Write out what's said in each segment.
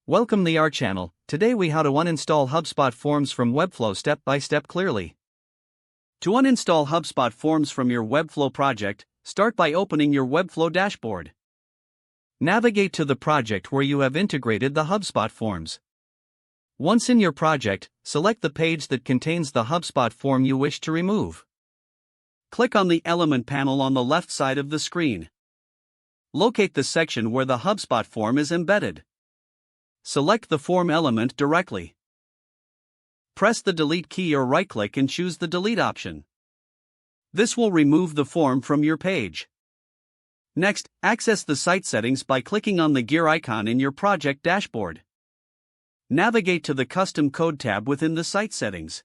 Welcome to our channel. Today we how to uninstall HubSpot forms from Webflow step by step clearly. To uninstall HubSpot forms from your Webflow project, start by opening your Webflow dashboard. Navigate to the project where you have integrated the HubSpot forms. Once in your project, select the page that contains the HubSpot form you wish to remove. Click on the element panel on the left side of the screen. Locate the section where the HubSpot form is embedded. Select the form element directly. Press the delete key or right-click and choose the delete option. This will remove the form from your page. Next, access the site settings by clicking on the gear icon in your project dashboard. Navigate to the Custom Code tab within the site settings.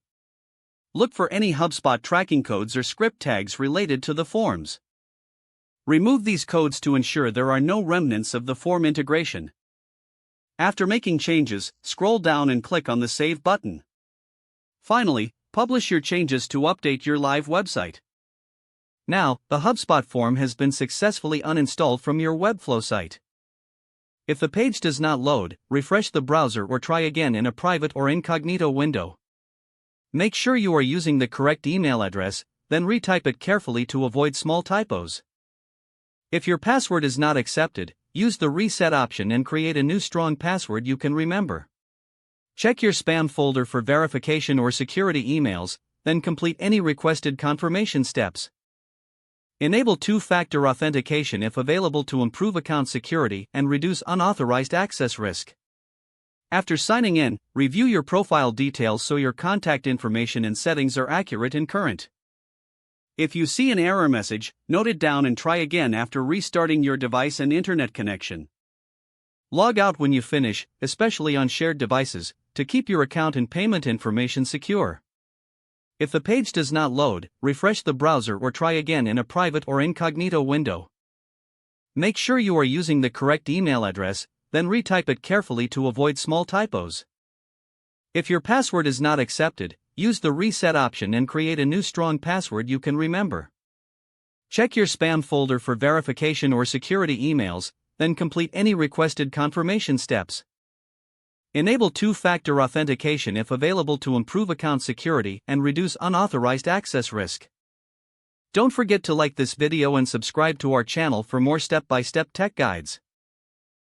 Look for any HubSpot tracking codes or script tags related to the forms. Remove these codes to ensure there are no remnants of the form integration. After making changes, scroll down and click on the Save button. Finally, publish your changes to update your live website. Now, the HubSpot form has been successfully uninstalled from your Webflow site. If the page does not load, refresh the browser or try again in a private or incognito window. Make sure you are using the correct email address, then retype it carefully to avoid small typos. If your password is not accepted, use the reset option and create a new strong password you can remember. Check your spam folder for verification or security emails, then complete any requested confirmation steps. Enable two-factor authentication if available to improve account security and reduce unauthorized access risk. After signing in, review your profile details so your contact information and settings are accurate and current. If you see an error message, note it down and try again after restarting your device and internet connection. Log out when you finish, especially on shared devices, to keep your account and payment information secure. If the page does not load, refresh the browser or try again in a private or incognito window. Make sure you are using the correct email address, then retype it carefully to avoid small typos. If your password is not accepted, use the reset option and create a new strong password you can remember. Check your spam folder for verification or security emails, then complete any requested confirmation steps. Enable two-factor authentication if available to improve account security and reduce unauthorized access risk. Don't forget to like this video and subscribe to our channel for more step-by-step tech guides.